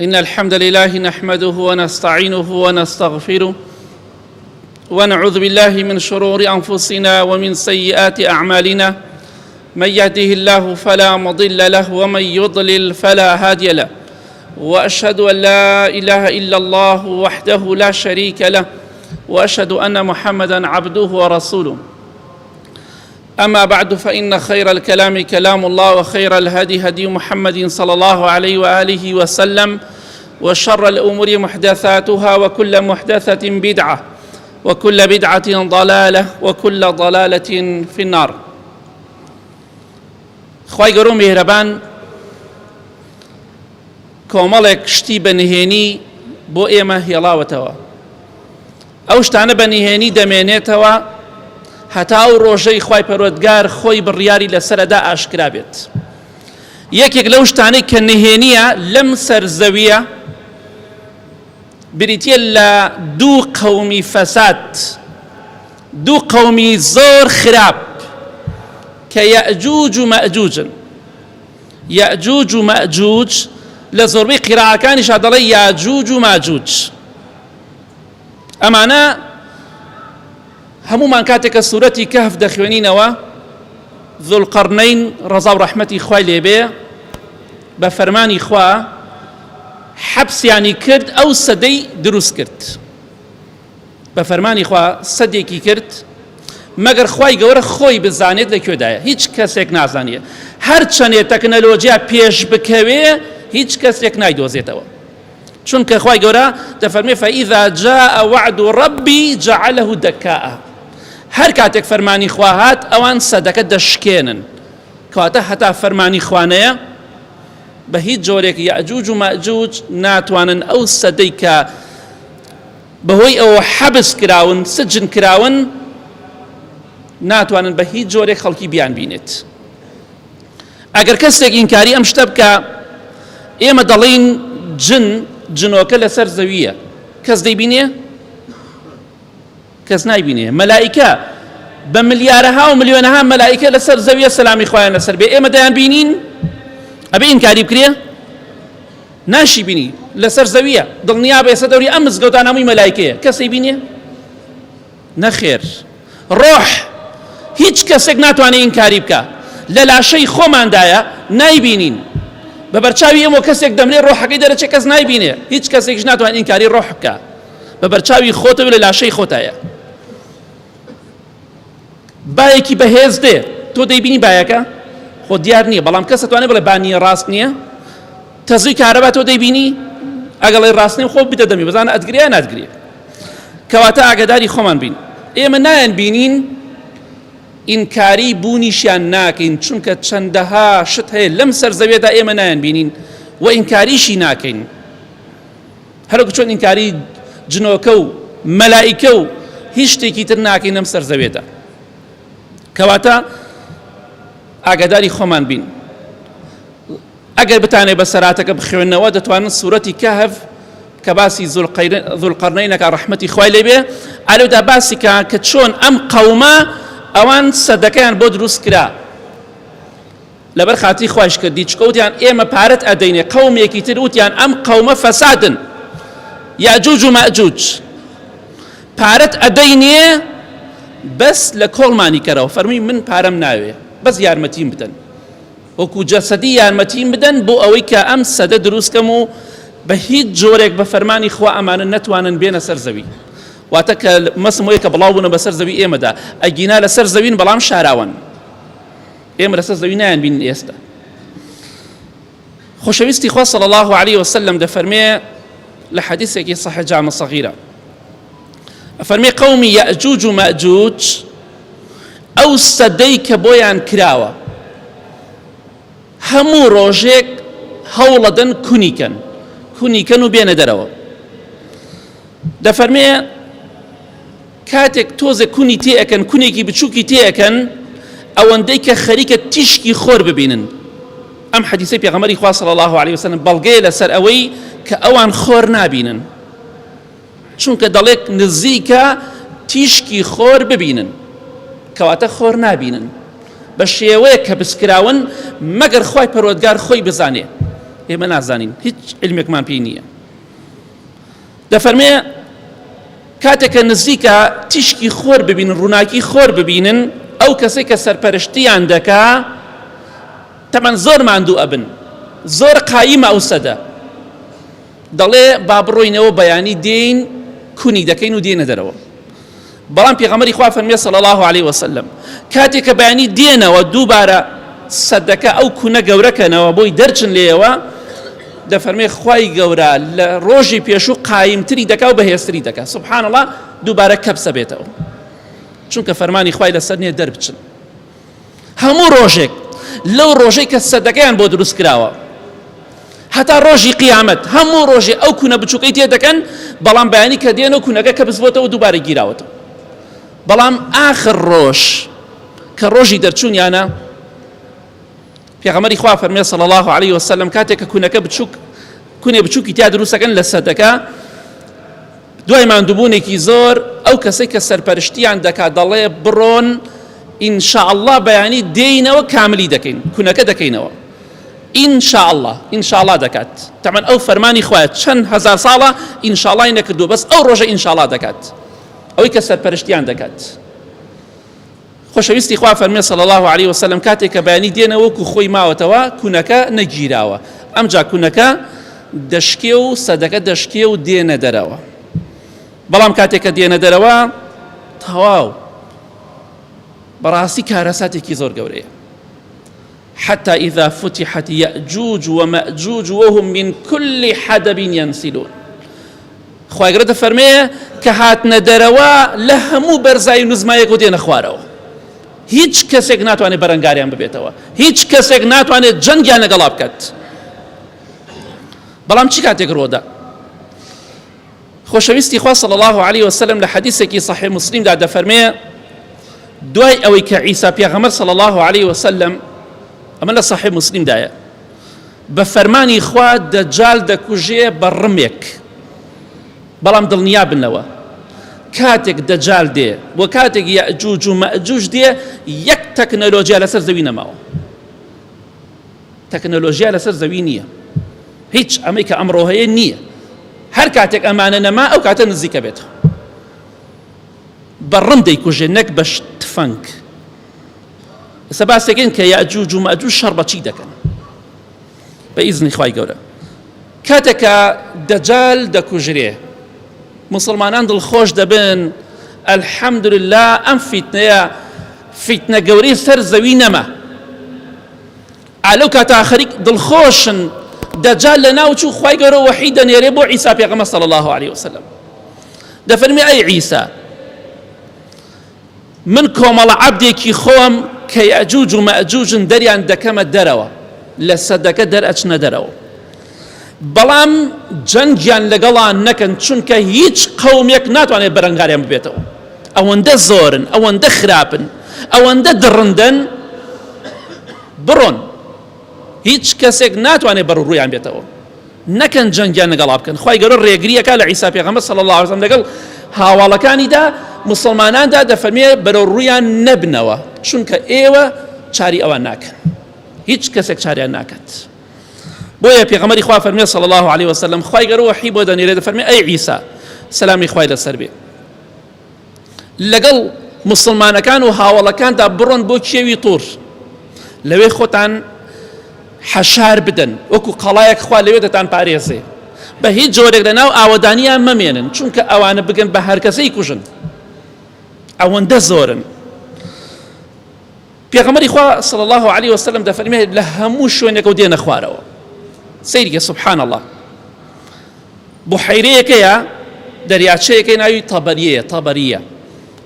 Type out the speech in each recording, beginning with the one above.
إن الحمد لله نحمده ونستعينه ونستغفره ونعوذ بالله من شرور أنفسنا ومن سيئات أعمالنا. من يهده الله فلا مضل له ومن يضلل فلا هادي له، وأشهد أن لا إله إلا الله وحده لا شريك له، وأشهد أن محمدًا عبده ورسوله. أما بعد، فإن خير الكلام كلام الله، وخير الهدي هدي محمد صلى الله عليه وآله وسلم، وشر الأمور محدثاتها، وكل محدثة بدعة، وكل بدعة ضلالة، وكل ضلالة في النار. خوای گەورە میهرەبان کۆمەڵێک شتی بەنهێنی بۆ ئێمە هێڵاوەتەوە. ئەو شتانە بەنهێنی دەمێنێتەوە هەتا ئەو ڕۆژەی خوای پەروەردگار خۆی بڕیاری لەسەرەدا ئاشکرا بێت. یەکێک لەو شتانەی کە نهێنیە لەم سەرزەویە بریتیە لە دوو قەومی فەساد، دوو قەومی زۆر خراپ کە یەئجوج و مەئجوجن. یەئجوج و مەئجوج لە زۆربەی قیراءەکانیشا دەڵێ یاجوج و ماجوج. ئەمانە هەمومان کاتێکە سوورەتی کەهف دەخوێنینەوە، ذوالقەرنەین ڕەزا و ڕەحمەتی خوای لێبێ بە فەرمانی خوا حەبسیانی کرد، ئەو سەدەی دروست کرد. بە فەرمانی خوا سەدێکی کرد مەگەر خوای گەورە خۆی بزانێت لەکوێدایە، هیچ کەسێک نازانێت. هەر چەندێ تەکنەلۆجیا پێش بکەوێ هیچ کەسێک نایدۆزێتەوە، چونکە خوای گەورە دەفەرمێ فەئیذا جاء وعد ربی جعله دەکاء. هەر کاتێک فەرمانی خوا هات ئەوان سەدەکە دەشکێنن، کەواتە هەتا فەرمانی خوانەیە بە هیچ جۆرێک یەئجوج و مەئجوج ناتوانن ئەو سەدەی کە بەهۆی ئەوە حەبس کراون، سجن کراون، ناتوانن بە هیچ جۆرێک خەڵکی بیان بینێت. ئەگەر کەسێک ئینکاری ئەم شتە بکە، ئێمە دەڵێن جنۆکە لەسەر زەویە، کەس دەیبینێ؟ کەس نایبینێ. مەلائیکە بە ملیارەها و ملیۆنەها مەلائیکە لەسەر زەویە سەلامی خوایان لەسەر بێ، ئێمە دەیان بینین؟ ئەبێ ئینکاری بکرێ؟ ناشی بینی، لەسەر زەویە. دڵنیا بە ئێستا دەوری ئەم مزگەوتان هەمووی مەلائیکەیە، کەسی بینێ؟ نەخێر. ڕۆح هیچ کەسێک ناتوانێت ئینکاری بکە، لە لاشەی خۆماندایە نایبینین. بە بەرچاوی ئێمە کەسێک دەمرێ ڕۆحەکەی دەرەچێت، کەس نایبینێ، هیچ کەسێکیش ناتوانێت ئینکاری ڕۆح بکە، بە بەرچاوی خۆتەوە لە لاشەی خۆتایە. بایەکی بەهێز دێ، تۆ دەیبینی بایەکە؟ خۆ دیار نییە، بەڵام کەس دەتوانێت بڵێ بانیە ڕاست نییە. تەزوی کارەبا تۆ دەیبینی؟ ئەگەڵێ ڕاست نییە خۆ بتە دەمی بزانە ئەدگرێ نادگرێ. کەواتە ئاگاداری خۆمان بین. ئێمە نایان بینین، ئینکاری بوونیشیان ناکەین، چونکە چەندەها شت هەیە لەم سەرزەوێدا ئێمە نایان بینین و ئینکاریشی ناکەین. هەروەکو چۆن ئینکاری جنۆکە و مەلائیکە و هیچ شتێکی تر ناکەین لەم سەرزەوێدا. کەواتە ئاگاداری خۆمان بین. ئەگەر بتانێ بە سەراتەکە بخوێنەوە دەتوانن سوورەتی کەهف کە باسی ذوالقەرنەینەکە ڕەحمەتی خوای لێبێ ئالەودا باسی کە چۆن ئەم قەومە ئەوان سەدەکەیان بۆ دروست کرا لەبەر خاتی خوایش کردی، چکە وتیان ئێمە پارەت ئەدەینێ. قەومێکی تر وتیان ئەم قەومە فەسادن، یاجوج و مەئجوج، پارەت ئەدەینێ بەس لە کۆڵمانی کەرەوە. فەرمووی من پارەم ناوێ، بەس یارمەتیم بدەن، وەکو جەسەدی یارمەتیم بدەن بۆ ئەوەی کە ئەم سەدە دروستکەم و بە هیچ جۆرێک بە فەرمانی خوا ئەمانە نەتوانن بێنە سەر زەوی. واتە کە مەسم وەیە کە بڵاو بوونە بەسەر زەوی ئێمەدا، ئەگینا لەسەر زەوین بەڵام شاراون. ئێمە لەسەر زەوی نایان بینین ئێستا. خۆشەویستی خوا صلی الله عليه وسلم دەفەرمێ لە حەدیثێکی صەحیح جامع صەغیرە، ئەفەرمێ قەومی یەئجوج و مەئجوج ئەو سەدەی کە بۆیان کراوە هەموو ڕۆژێک هەوڵەدەن کونیکەن و بێنە دەرەوە. دەفەرمێ کاتێک تۆزە کونی تێئەکەن، کونێکی بچووکی تێئەکەن، ئەوەندەی کە خەریکە تیشکی خۆر ببینن. ئەم حەدیثەی پێغەمبەری خوا صلی الله عليه وسلم بەڵگەیە لەسەر ئەوەی کە ئەوان خۆر نابینن، چونکە دەڵێک نزیکە تیشکی خۆر ببینن، کەواتە خۆر نابینن بە شێوەیە کە بسکراون مەگەر خوای پەروەردگار خۆی بزانێ. ئێمە نازانین هیچ علمێکمان پێی نییە. دەفەرمێ کاتێککە نزیکە تیشکی خۆر ببینن ڕووناکی خۆر ببینن ئەو کەسێک کە سەرپەرشتیان دەکا تەمەەن زۆر ماندوو ئەبن زۆر قایمە ئەو سەدە دەڵێ با بڕۆینەوە بەیانی دێین کونی دەکەین و دێنە دەرەوە. بەڵام پێغەمبەری خوا فەرمێ صلی الله عليه وسلم کاتێک کە بەیانی دێنەوە دووبارە سەدەکە ئەو کونە گەورەکەنەوە بۆی دەرچن لێەوە دەفەرمێ خوای گەورە لە ڕۆژی پێشوو قایمتری دەکا و بەهێزتری دەکا سبحان الله دووبارە کەپسە بێتەوە چونکە فەرمانی خوای لەسەر نییە دەربچن. هەموو ڕۆژێک لەو ڕۆژەی کە سەدەکەیان بۆ دروست کراوە هەتا ڕۆژی قیامەت هەموو ڕۆژێ ئەو کونە بچووکەی تێ دەکەن بەڵام بەیانی کە دێن و کونەکە کە بزبووتەوە دووبارە گیراوەتەوە. بەڵام ئاخر ڕۆژ کە ڕۆژی دەرچوونیانە پێغەمبەری خوا فەرمێ صلی الله عليه وسلم کاتێک کە کونێ بچووکی تیا دروستەکەن لە سەدەکە دوای ماندووبوونێکی زۆر ئەو کەسەی کە سەرپەرشتیان دەکات دەڵێ بڕۆن ئینشاء الله بەیانی دێینەوە کاملی دەکەین کونەکە دەکەینەوە ئینشاء الله دەکات تەمەەن ئەو فەرمانی خوایە چەند هەزار ساڵە ئینشاء الله نەکردو بەس ئەو ڕۆژە ئینشاء الله دەکات ئەوەی کە سەرپەرشتیان دەکات. خۆشەویستی خوا فەرمێ صلی الله عليه وسلم کاتێک کە بەیانی دێنەوە وەکو خۆی ماوەتەوە کونەکە نەگیراوە ئەمجا کونەکە دەشکێ و سەدەکە دەشکێ و دێنە دەرەوە. بەڵام کاتێک کە دێنە دەرەوە تەواو بەڕاستی کارەساتێکی زۆر گەورەیە. حتى إذا فتحت يأجوج ومأجوج وهم من كل حدب ينسلون. خوای گەورە دەفەرمێ کە هاتنە دەرەوە لە هەموو بەرزایی نزمایەک و دێنە خوارەوە هیچ کەسێک ناتوانێت بەرەنگاریان ببێتەوە هیچ کەسێک ناتوانێت جەنگیان لەگەڵا بکات. بەڵام چی کاتێک ڕۆدا خۆشەویستی خوا صلی الله عليه وسلم لە حەدیثێکی صحیح مسلمدا دەفەرمێ دوای ئەوەی کە عیسا پێغەمبەر صلی الله عليه وسلم ئەمە لە صحیح مسلمدایە بە فەرمانی خوا دەجال دەکوژێ بە ڕمێک بەڵام دڵنیا بنەوە کاتێک دەجال دێ بۆ کاتێک یەئجوج و مەئجوج دێ یەک تەکنەلۆژیا لەسەر زەوی نەماوە تەکنەلۆژیا لەسەر زەوی نییە هیچ ئەمەی کە ئەمڕۆ هەیە نییە هەر کاتێک ئەمانە نەما ئەو کاتە نزیکە بێت بە ڕم دەیکوژێ نەک بە تفەنگ. ئێستا باسێکین کە یەئجوج و مەئجوج شەڕ بە چی دەکەن بە ئیزنی خوای گەورە. کاتێکە دەجال دەکوژرێ مسلمانان دڵخۆش دەبن ئەلحەمدولله ئەم فیتنەیە فیتنە گەورەی سەر زەوی نەما ئالەو کاتە ئاخەری دڵخۆشن دەجال لە ناوچوو خوای گەورە وەحی دەنێرێ بۆ عیسا پێغەمبەر صلی الله عليه وسلم دەفەرمێ ئەی عیسا من کۆمەڵە عەبدێکی خۆم کە یەئجوج و مەئجوجن دەریان دەکەمە دەرەوە لە سەدەکە دەرئەچنە دەرەوە بەڵام جەنگیان لەگەڵان نەکەن چونکە هیچ قەومێک ناتوانێت بەرەنگاریان ببێتەوە ئەوەندە زۆرن ئەوەندە خراپن ئەوەندە دڕندن بڕۆن هیچ کەسێک ناتوانێت بەڕووڕوویان بێتەوە نەکەن جەنگیان لەگەڵا بکەن. خوای گەورە ڕێگریەکە لە عیسا پێغەمبەر صلی الله عليه وسلم لەگەڵ هاواڵەکانیدا مسلماناندا دەفەرمێ بەرەوڕوویان نەبنەوە چونکە ئێوە چاری ئەوان ناکەن هیچ کەسێک چاریان ناکات. بۆیە پێغەمبەری خوا فەرمێ صلی الله عليه وسلم خوای گەورە وەحی بۆ دەنێرێ دەفەرمێ ئەی عیسا سەلامی خوای لەسەر بێ لەگەڵ مسلمانەکان و هاوڵەکاندا بڕۆن بۆ کێوی توور لەوێ خۆتان حەشار بدەن وەکو قەڵایەک خوا لەوێ دەتان پارێزێ بە هیچ جۆرێک لەناو ئاوەدانیان مەمێنن چونکە ئەوانە بگەن بە هەر کەسەی کوژن ئەوەندە زۆرن. پێغەمبەری خوا صلی الله عليه وسلم دەفەرمێ لە هەموو شوێنێک و دێنە خوارەوە سەیریکە سبحان الله بحیرەیەکەیە دەریاچەیەکەی ناوی تەبەریە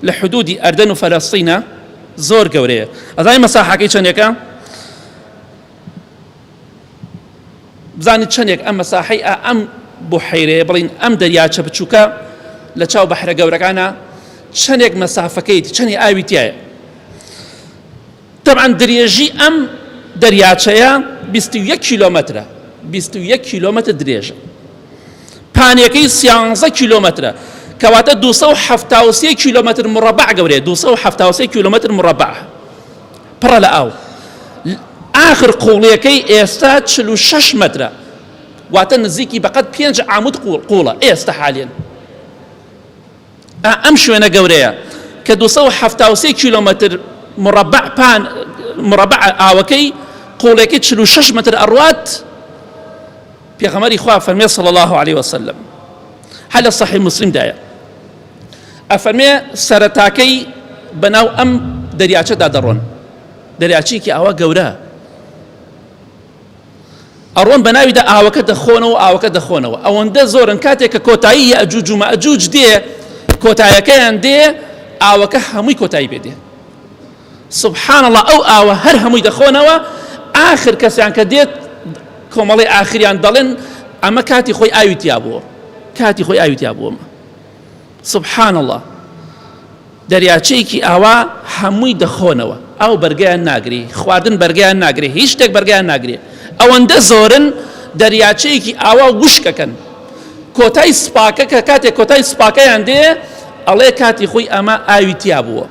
لە حدودی ئەردەن و فەلەستینە زۆر گەورەیە. ئەزانین مەساحەکەی چەندێکە بزانیت چەندێک ئەم مەساحەی ئەم بحیرەیە بڵین ئەم دەریاچە بچووکە لە چاو بەحرە گەورەکانە چەندێک مەسافەکەیت چەندی ئاوی تایە. طبعا درێژی ئەم دەریاچەیە 21 کیلۆمەترە 21 کیلۆمەتر درێژە پانیەکەی 13 کیلۆمەترە کەواتە 273 کیلۆمەتر مربع گەورەیە 273 کیلۆمەتر مربع پڕە لە ئاو. ئاخر قوڵیەکەی ئێستا 46 مەترە واتە نزیکی بەقەت 5 عامود قوڵە ئێستا حاليا ئەم شوێنە گەورەیە کە 273 کیلۆمەتر مربع ئاوەکەی قوڵێکی 46 متر ئەڕوات. پێغەمبەری خوا فەرمێ صلی الله عليه وسلم هەل لە صحیح مسلم دایە ئەفەرمێ سەرەتاکەی بەناو ئەم دەریاچەدا دەڕۆن، دەریاچێکی ئاوا گەورە ئەڕۆن بەناویدا ئاوەکە دەخۆنەوە ئاوەکە دەخۆنەوە. ئەوەندە زۆرن کاتێک کە کۆتایی یەئجوج و مەئجوج دێ کۆتایەکەیان دێ ئاوەکە هەمووی کۆتایی پێ دێ. سبحان الله ئەو ئاوە هەر هەمووی دەخۆنەوە. ئاخر کەسیان کە دێت کۆمەڵی ئاخریان دەڵێن ئەمە کاتی خۆی ئاویتیا بووە، کاتی خۆی ئاویتیا بووە. سبحان الله دەریاچەیەکی ئاوا هەمووی دەخۆنەوە، ئەو بەرگیان ناگری، خواردن بەرگیان ناگرێ، هیچ شتێک بەرگیان ناگرێ. ئەوەندە زۆرن دەریاچەیەکی ئاوا وشکەکەن. کۆتای سپاکە کە کاتێک کۆتای سپاکەیان دێ ئەڵێ کاتی خۆی ئەمە ئاویتیا بووە.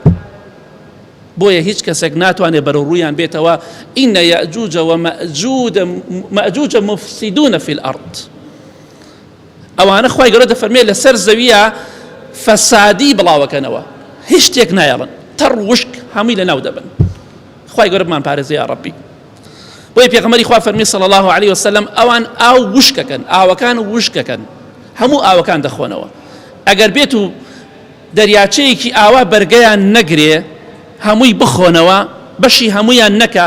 بۆیە هیچ کەسێک ناتوانێت بەرەو ڕوویان بێتەوە ئینە یەئجوج و مەئجوج مفسیدون فی الأرض. ئەوانە خوای گەورە دەفەرمێ لەسەر زەویە فەسادی بڵاوەکەنەوە، هیچ شتێک نایەڵن، تەڕ وشک هەمووی لەناو دەبن. خوای گەورە بمان پارێزێ یا ڕەبی. بۆیە پێغەمبەری خوا فەرمی صلی الله عليه وسلم ئەوان ئاو وشکەکەن، ئاوەکان وشکەکەن، هەموو ئاوەکان دەخۆنەوە. ئەگەر بێت و دەریاچەیەکی ئاوا بەرگەیان نەگرێ هەمووی بخۆنەوە بەشی هەموویان نەکە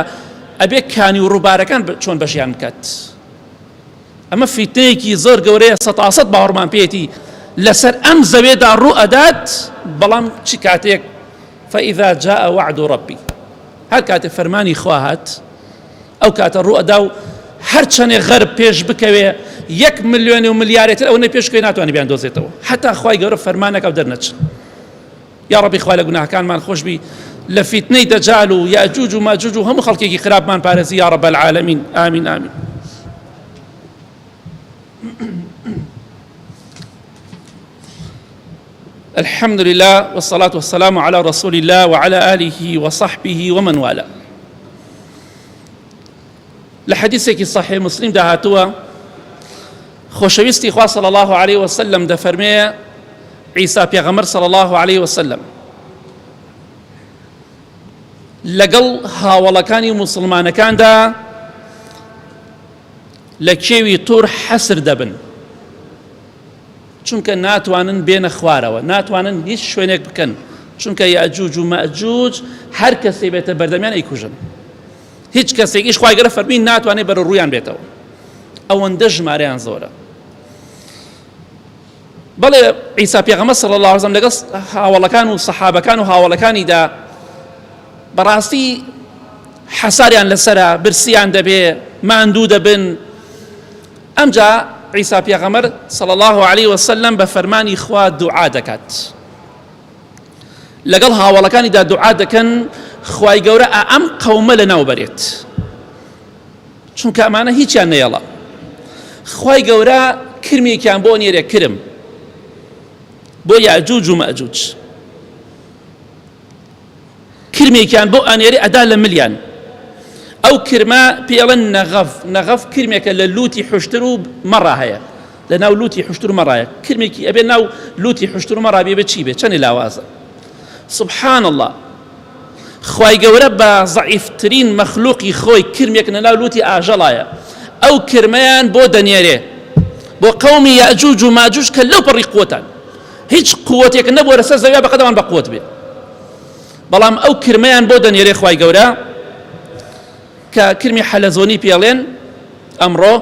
ئەبێ کانی و ڕووبارەکان چۆن بەشیان بکات. ئەمە فیتنەیەکی زۆر گەورەیە 100% باوەڕمان پێێتی لەسەر ئەم زەوێدا ڕوو ئەدات. بەڵام چی کاتێک فإذا جاء وعد ربي هەر کاتێک فەرمانی خوا هات ئەو کاتە ڕوو ئەدا و هەر چەندێک غەرب پێش بکەوێ 1 ملیۆن و ملیارێتر ئەوەی پێشکەوێ ناتوانێت بیان دۆزێتەوە حتا خوای گەورە فەرمانەکە و دەرنەچن. یا ڕەبی خوای لە گوناهەکانمان خۆشبی لە فیتنەی دەجال و یاجوج و ماجوج و هەموو خەڵکێکی خراپمان پارێزی یا ڕەب العالەمین. ئامین ئامین. الحمد لله والصلاة والسلام على رسول الله وعلى آله وصحبه ومن والاه. لحديثك صحيح مسلم ده هاتوا خوشويستي خوا صلى الله عليه وسلم ده فرمي عيسى پیغمبر صلى الله عليه وسلم لقل هاولكاني مسلمان كان ده لكيوي طور حسر دبن چونکە ناتوانن بێنە خوارەوە، ناتوانن هیچ شوێنێک بکەن، چونکە یاجوج و ماجوج هەر کەسێ بێتە بەردەمیان ئەیکوژن. هیچ کەسێکیش خوای گەورە فەرمی ناتوانێت بەرە ڕوویان بێتەوە. ئەوەندە ژمارەیان زۆرە. بەڵێ عیسا پێغەمبەر صلی الله علیه وسلم لەگەڵ هاوڵەکان و سەحابەکان و هاوڵەکانیدا بەڕاستی حەساریان لەسەرە، برسیان دەبێ، ماندوو دەبن. ئەمجا عیسا پێغەمبەر صلی الله عليه وسلم بە فەرمانی خوا دوعا دەکات، لەگەڵ هاوڵەکانیدا دوعا دەکەن خوای گەورە ئەم قەومە لەناو بەرێت، چونکە ئەمانە هیچیان نەیەڵە. خوای گەورە کرمێکیان بۆ نێرێ، کرم بۆ یاجوج و ماجوج، کرمێکیان بۆ ئەنێرێ ئەدا لە ملیان. ئەو کرمە پێڵەن نەغەف، نەغەف کرمێکە لە لوتی حوشتر و مەڕا هەیە، لە ناو لوتی حوشتر و مەڕایە. کرمێکی ئەبێ ناو لوتی حوشتر و مەڕا بێ بە چی بێ؟ چەندی لاوازە. سبحان الله خوای گەورە بە زەعیفترین مەخلوقی خۆی کرمێک لە ناو لوتی ئاژەڵایە، ئەو کرمەیان بۆ دەنێرێ بۆ قەومی یاجوج و ماجوج کە لەو پەڕی قووەتان، هیچ قووەتێک نەبووە لەسەر زەویا بەقەدەمان بە قووەت بێ، بەڵام ئەو کرمەیان بۆ دەنێرێ خوای گەورە کە کرمی حەلەزۆنی پێڵێن ئەمڕۆ.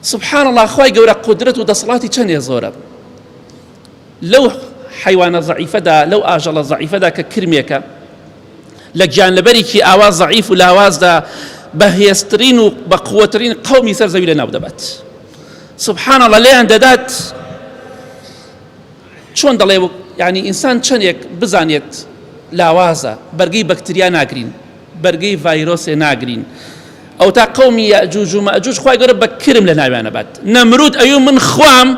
سبحان الله خوای گەورە قودرەت و دەسەڵاتی چەندێ زۆرە. لەو حیوانە زەعیفەدا، لەو ئاژەڵە زەعیفەدا کە کرمێکە لە گیانلەبەرێکی ئاوا زەعیف و لاوازدا بەهێزترین و بە قووەترین قەومی سەر زەوی لەناو دەبات. سبحان الله لێیان دەدات چۆن دەڵێ یعنی ئینسان چەندێک بزانێت لاوازە، بەرگەی بەکتریا ناگرین، بەرگەی ڤایرۆسێ ناگرین. ئەو تا قەومی یاجوج و ماجوج خوای گەورە بە کرم لە ناویانە بات. نەمرود ئەیوو من خوام،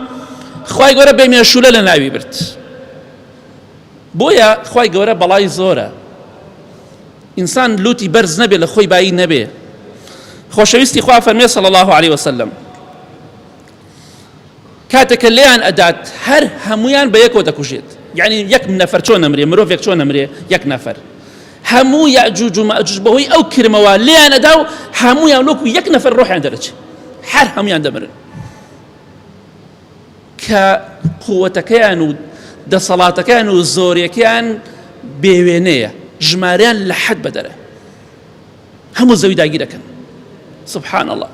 خوای گەورە بە مێشولە لە ناوی برد. بۆیە خوای گەورە بەڵای زۆرە، ئینسان لوتی بەرز نەبێ، لە خۆی بایی نەبێ. خۆشەویستی خوا فەرمێ صلی الله عليه وسلم کاتێککە لێیان ئەدات هەر هەمویان بە یەکەوە دەکوژێت، یعنی یەک نەفەر چۆن نەمرێ، مرۆڤێک چۆن نەمرێ، یەک نەفەر هەموو یاجوج و ماجوج بەهۆی ئەو کرمەوە لێیان ئەدا و هەمویان وەکو یەک نەفەر ڕۆحیان دەرەچێت، هەر هەمویان دەمرن کە قووەتەکەیان و دەسەڵاتەکەیان و زۆریەکەیان بێوێنەیە، ژمارەیان لە حەد بەدەرە، هەموو زەوی داگیرەکەن. سبحان الله.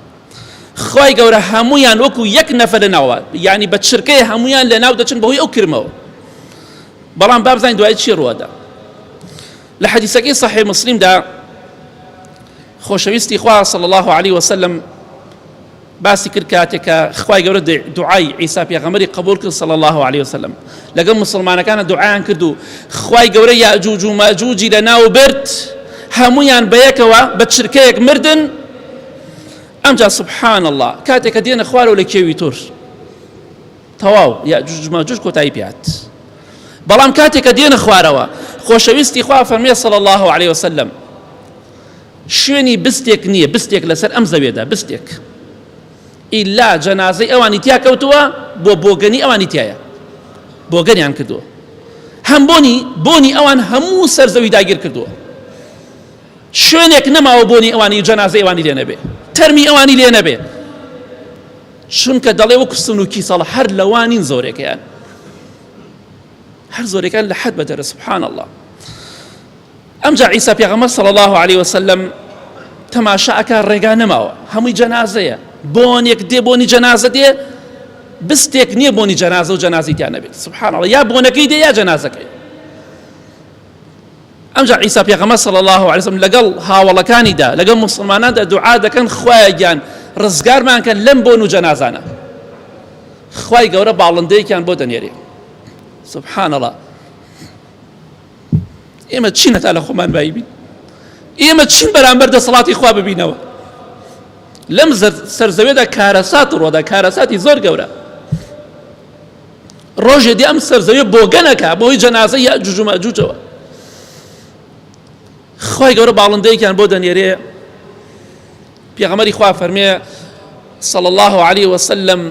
خی گەورە هەمویان وەکو یەک نەفەر لەناوە، یعنی بە چرکەی هەمویان لەناو دەچن بەهۆی ئەو کرمەوە. بەڵام با بزانین دوای چی ڕوەدا. لە حەدیثەکەی صحیح مسلمدا خۆشەویستی خوا صلی الله عليه وسلم باسی کرد کاتێکە خی گەورە دوعای عیسا پێغەمبەری قبول کرد صلی الله عليه وسلم، لەگەڵ مسلمانەکانە دوعایان کرد و خی گەورە یاجوج و ماجوجی لەناو برد، هەمویان بەیەکەوە بە چرکەیەک مردن. ئەمجا سبحان الله کاتێککە دێنە خوارەوە لە کێوی تۆر تەواو یاجوج و ماجوج کۆتایی پێات. بەڵام کاتێککە دێنە خوارەوە خۆشەویستی خوا فەرمێ صلی الله عليه وسلم شوێنی بستێک نییە، بستێک لەسەر ئەم زەوێدا، بستێک ئیلا جەنازەی ئەوانی تیا کەوتووە بۆ بۆگەنی ئەوانی تایە، بۆگەنیان کردووە، هەم بۆنی ئەوان هەموو سەرزەوی داگیر کردووە، شوێنێک نەماوە بۆنی ئەوانی جەنازەی ئەوانی لێ نەبێ، تەرمی ئەوانی لێ نەبێ، چونکە دەڵێ وەکو سن و کیسەڵ هەر لەوانین زۆرێکیان، هەر زۆرێکان لە حەد بەدەرە. سبحان الله. ئەمجا عیسا پێغەمبەر صلی الله عليه وسلم تەماشاکە ڕێگا نەماوە، هەمووی جەنازەیە، بۆنێک دێ بۆنی جەنازە دێ، بستێک نییە بۆنی جەنازە و جەنازی تیان نەبێت. سبحان الله. یا بۆنەکەی دێ یا جەنازەکەی. ئەمجا عیسا پێغەمبەر صلی الله عليه وسلم لەگەڵ هاوڵەکانیدا لەگەڵ مسلماناندا دوعا دەکەن خوایە گیان ڕزگارمان کەن لەم بۆن و جەنازانە، خوای گەورە باڵندەیەکیان بۆ دەنێرێ. سبحان الله. ئێمە چین هەتا لە خۆمان بایی بین؟ ئێمە چین بەرامبەر دەسەڵاتی خوا ببینەوە؟ لەم سەرزەوێدا کارەسات ڕۆدا، کارەساتی زۆر گەورە. ڕۆژێ دی ئەم سەرزەوێ بۆگەنەکە بۆی جەنازەی یاجوج و ماجوجەوە، خی گەورە باڵندەیەکیان بۆ دەنێرێ. پێغەمبەری خوا فەرمێ صلی الله عليه وسلم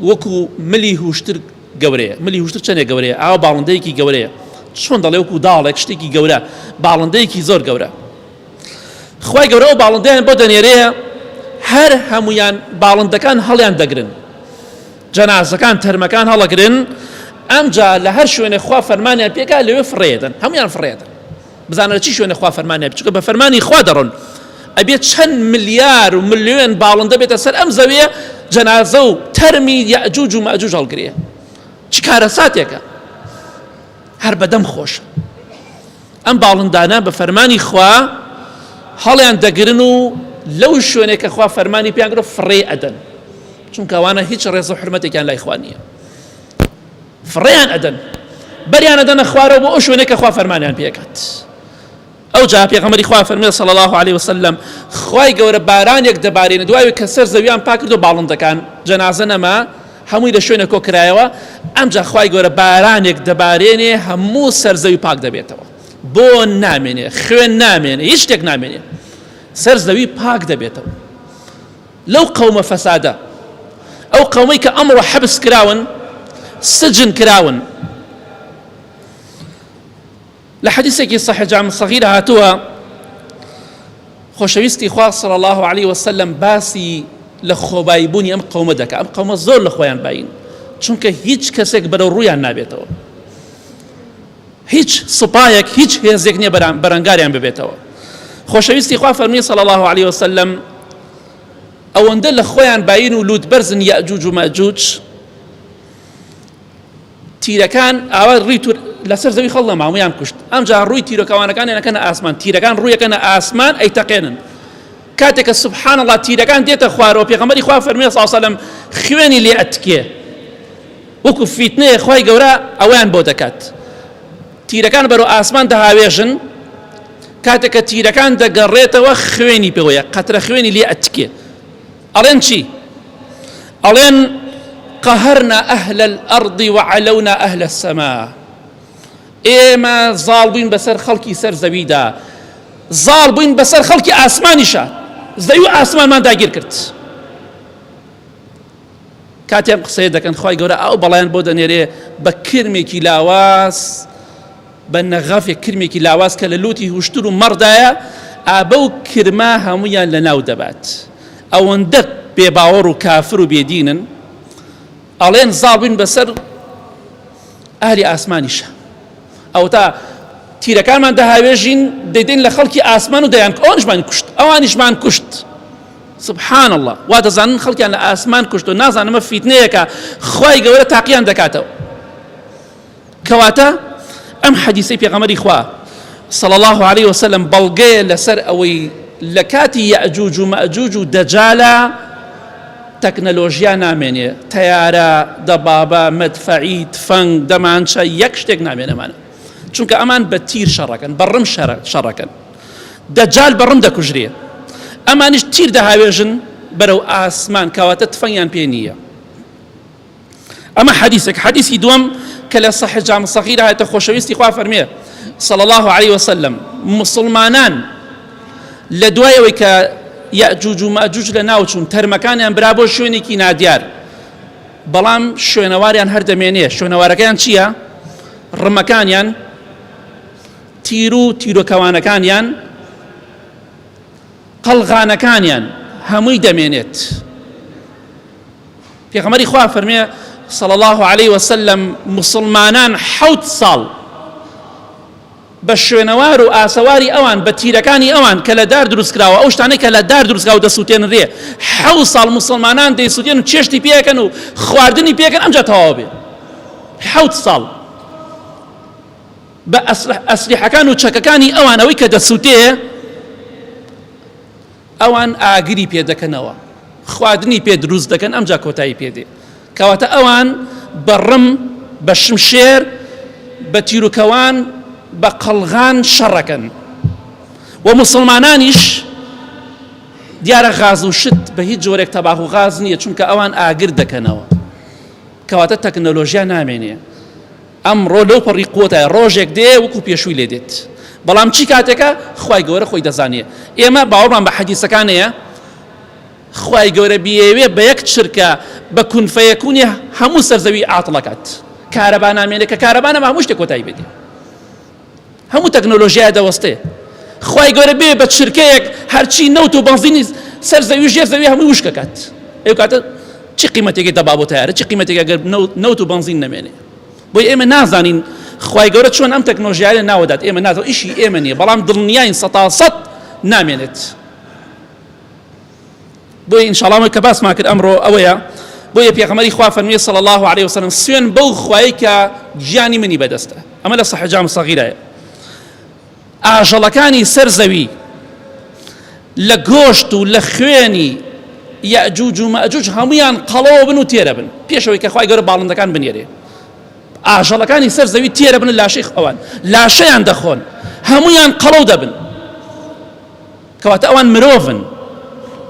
وەکو ملی هوشتر گەورەیە، ملی هوشتر چەندێک گەورەیە، ئاوا باڵندەیەکی گەورەیە، چۆن دەڵێ وەکو داڵێک شتێکی گەورە، باڵندەیەکی زۆر گەورە. خی گەورە ئەو باڵندەیان بۆ دەنێرێ، هەر هەمویان باڵندەکان هەڵیان دەگرن، جەنازەکان تەرمەکان هەڵەگرن، ئەمجا لە هەر شوێنێ خوا فەرمانیان پێکا لەوێ فڕێدن، هەمویان فڕێدن. بزانە چی شوێنە خوا فەرمانیان، چونکە بە فەرمانی خوا دەڕۆن. ئەبێت چەند ملیار و ملیۆن باڵندە بێتە سەر ئەم زەویە، جەنازە و تەرمی یاجوج و ماجوج هەڵگرێ. چی کارەساتێکە، هەر بەدەم خۆشە. ئەم باڵندانە بە فەرمانی خوا هەڵیان دەگرن و لەو شوێنێک کە خوا فەرمانی پێیان گرت فڕێ ئەدەن، چونکە ئەوانە هیچ ڕێز و حرمەتێکیان لای خوا نییە، فڕێیان ئەدەن، بەریان ئەدەنە خوارەوە بۆ ئەو شوێنێک کە خوا فەرمانیان پێکات. ئەو جا پێغەمبەری خوا فەرمێ صلی الله عليه وسلم خوای گەورە بارانێک دەبارێنێ، دوای کە سەر زەویان پاک کردو باڵندەکان جەنازە نەما، هەمووی لە شوێنە کۆکرایەوە، ئەمجا خوای گەورە بارانێک دەبارێنێ، هەموو سەر زەوی پاک دەبێتەوە، بۆ نامێنێ، خوێن نامێنێ، هیچ شتێک نامێنێ، سەر زەوی پاک دەبێتەوە. لەو قەومە فەسادە، ئەو قەومەی کە ئەمڕۆ حەبس کراون، سجن کراون. لحديثك صحيح جامع صغيرة هاتوها خوشويستي خوا صلى الله عليه وسلم باسي لخوبايبوني ام قوم دك ام قوم زور لخويان باين چونك هیچ کەسێک بەرەو ڕوویان نابێتەوە، هیچ سوپایەک هیچ هێزێک نییە بەرەنگاریان ببێتەوە. خۆشەویستی خوا فەرمی صلی الله عليه وسلم ئەوەندە لە خۆیان باین و لووتبەرزن یاجوج و ماجوج، تیرەکان ئاوا ڕووی لەسەر زەوی خەڵ نەما هەمویان کوشت. ئەمجا ڕووی تیرۆکەوانەکان ئەنەکەنە ئاسمان، تیرەکان ڕوویەکەنە ئاسمان ئەیتەقێنن. کاتێککە سبحان الله تیرەکان دێتە خوارەوە، پێغەمبەری خوا فەرمێ صلی الله عليه وسلم خوێنی لێ ئەتکێ، وەکو فیتنەیە خوای گەورە ئەویان بۆ دەکات. تیرەکان بەرەو ئاسمان دەهاوێژن، کاتێککە تیرەکان دەگەڕێتەوە خوێنی پێوەیە، قەترە خوێنی لێ ئەتکێ. ئەڵێن چی؟ ئەڵێن قەهەرنا ئەهل الأرض وعلونا ئەهل السەما. ئێمە زاڵ بووین بەسەر خەڵکی سەر زەویدا، زاڵ بووین بەسەر خەڵکی ئاسمانیشە، زەوی و ئاسمانمان داگیر کرد. کاتێم قسەیە دەکەن خی گەورە ئەو بەڵیان بۆ دەنێرێ بە کرمێکی لاواز بە نەغافێک کرمێکی لاواز کە لە لوتی هوشتر و مەڕدایە ئابە و کرما هەمویان لە ناو دەبات ئەوەندە بێباوەڕ و کافر و بێدینن ئەڵێن زاڵبووین بەسەر ئاهلی ئاسمانیشە ئەو تا تیرەکانمان دەهاوێژین دەیدەین لە خەڵکی ئاسمان و دەیان ئەوانیشمان کوشت ئەوانیشمان کوشت سبحان الله وا دەزانن خەڵکیان لە ئاسمان کوشت و نازانمە فیتنەیەکە خی گەورە تاقییان دەکاتەوە کەواتە ئەم حەدیسەی پێغەمبەری خوا صلى الله عليه وسلم بەڵگەیە لەسەر ئەوەی لە کاتی یەئجوج و مەئجوج و دەجالە تەکنەلۆژیا نامێنێ تەیارە دەبابە مەدفەعی تفەنگ دەمانچە یەک شتێک نامێنەمانە چونکە ئەمان بە تیر شەڕەکەن بەڕم شەڕەکەن دەجال بەڕم دەکوژرێ ئەمانیش تیر دەهاوێژن بەرەو ئاسمان کەواتە تفەنگیان پێ نییە ئەمە حەدیثی دووەم کە لە صحیح جامع صغیر هاتە خۆشەویستی خوا فەرمێ صلى الله عليه وسلم مسلمانان لە دوایەوەی کە یەئجوج و مەئجوج لە ناوچوون تەرمەکانیان برا بۆ شوێنێکی نادیار بەڵام شوێنەواریان هەردەمێنێ شوێنەوارەکەیان چییە؟ ڕمەکانیان تیر و تیرۆکەوانەکانیان قەڵغانەکانیان هەمووی دەمێنێت پێغەمبەری خوا فەرمێ صلى الله عليه وسلم مسلمانان 7 ساڵ بە شوێنەوار و ئاسەواری ئەوان بە تیرەکانی ئەوان کە لە دار دروستکراوە ئەو شتانەی کە لە دار دروستکراوە دەسووتێنرێ 7 ساڵ مسلمانان دەیسووتێن و چێشتی پێکەن و خواردنی پێکەن ئەمجا تەواو بێ 7 ساڵ بە ئەسلیحەکان و چەکەکانی ئەوان ئەوەی کە دەسووتێ ئەوان ئاگری پێ دەکەنەوە خواردنی پێ دروست دەکەن ئەمجا کۆتایی پێدێ کەواتە ئەوان بە ڕم بە شمشێر بە تیرۆکەوان بە قەڵغان شەڕەکەن و مسلمانانیش دیارە غاز و شت بە هیچ جۆرێک تەباخ و غاز نییە چونکە ئەوان ئاگر دەکەنەوە کەواتە تەکنەلۆژیا نامێنێ ئەمڕۆ لەو پەڕی قوتە ڕۆژێک دێ وەکو پێشووی لێ دێت بەڵام چی کاتێکە خی گەورە خۆی دەزانێ ئێمە باوەڕمان بە حەدیسەکانەیە خی گەورە بیەوێ بە یەک چرکە بە کونفەیەکونی هەموو سەرزەوی عاتڵەکات کارەبا نامێنێ کە کارەبانە هەموو شتێک کۆتایی بێت هەموو تەکنۆلۆژیای دەوەستێ خی گەورە بێ بە چرکەیەک هەرچی نەوت و بەنزینی سەرزەوی ژێر زەوی هەمووی وشکەکات ئەو کاتە چی قیمەتێکی دەبا بۆ تیارە چی قیمەتێک ئەگەر نەوت و بەنزین نەمێنێ بۆی ئێمە نازانین خی گەورە چۆن ئەم تەکنۆلۆژیای ناوەدات ئێمە نازانین ئیشی ئێمە نییە بەڵام دڵنیاین 100% نامێنێت بۆی ئینشاڵڵا کە باسمان کرد ئەمڕۆ ئەوەیە بۆیە پێغەمبەری خوا فەرمووی صلى الله عليه وسلم سوێن بەو خوای کە گیانی منی بەدەستە ئەمە لە صحیح جامع صغیرەیە ئاژەڵەکانی سەر زەوی لە گۆشت و لە خوێنی یەئجوج و مەئجوج هەمویان قەڵەوە بن و تێرە بن پێشەوەی کە خی گەورە باڵندەکان بنێرێ ئاژەڵەکانی سەر زەوی تێرە بن لاشەی ئەوان لاشەیان دەخۆن هەمویان قەڵەو دەبن کەواتە ئەوان مرۆڤن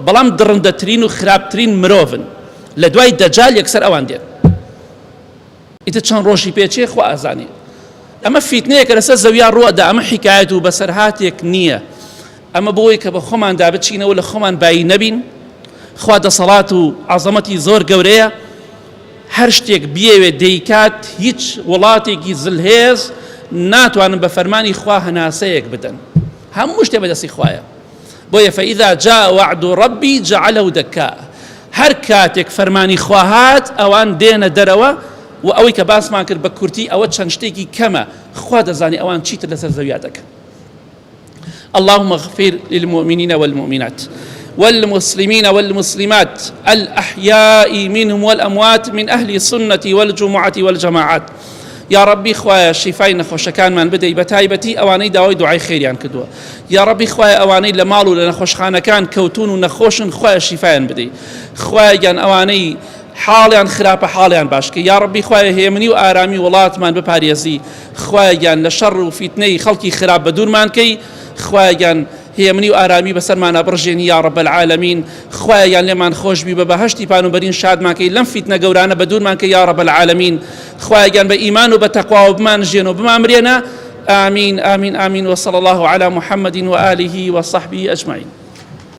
بەڵام دڕندەترین و خراپترین مرۆڤن لە دوای دەجال یەکسەر ئەوان دێن ئیتر چەند ڕۆژی پێچێ خوا ئازانێ ئەمە فیتنەیەکە لەسەر زەویان ڕوەدا ئەمە حیکایەت و بەسەرهاتێک نییە ئەمە بۆی کە بە خۆمان دابچینەوە لە خۆمان بایی نەبین خوا دەسەڵات و عەزەمەتی زۆر گەورەیە هەر شتێک بیەوێ دەیکات هیچ وڵاتێکی زلهێز ناتوانن بە فەرمانی خوا هەناسەیەک بدەن هەموو شتێ بەدەستی خوایە بۆیە فەئیذا جاء وعد ربی جعله دەکا هەر کاتێک فەرمانی خوا هات ئەوان دێنە دەرەوە و ئەوەی کە باسمان کرد بە کورتی ئەوە چەند شتێکی کەمە خوا دەزانی ئەوان چیتر لەسەر زەویا دەکەن اللهم اغفر للمؤمنين والمؤمنات والمسلمين والمسلمات الأحياء منهم والأموات من أهل السنة والجمعة والجماعات يا ربي خوايا شفای نەخۆشەکان من بدەی بە تایبەتی ئەوانەی داوای دوعای خێریان کردووە یا ربی خوايا ئەوانەی لە ماڵ و لە نەخۆشخانەکان کەوتون و نەخۆشن خوايا شفایان بدەی خوايا گیان ئەوانەی حاڵیان خراپە حاڵیان باشکە یا ربی خوايا هێمنی و ئارامی وڵاتمان بپارێزی خوايا گیان لە شەڕ و فیتنەی خەڵکی خراپ بە دوورمان کەی خوايا گیان هێمنی و ئارامی بەسەرمانە بڕژێنی یا رب العالمین خوايا گیان لێمان خۆش بی بە بەهەشتی پانوبەرین شادمانکەی لەم فیتنە گەورانە بە دوورمان کەی یا رب العالمین خوايا گیان بە ئیمان و بە تەقوا و بمانژێن و بمامرێنە آمين آمين آمين وصلى الله على محمد وآله وصحبه أجمعين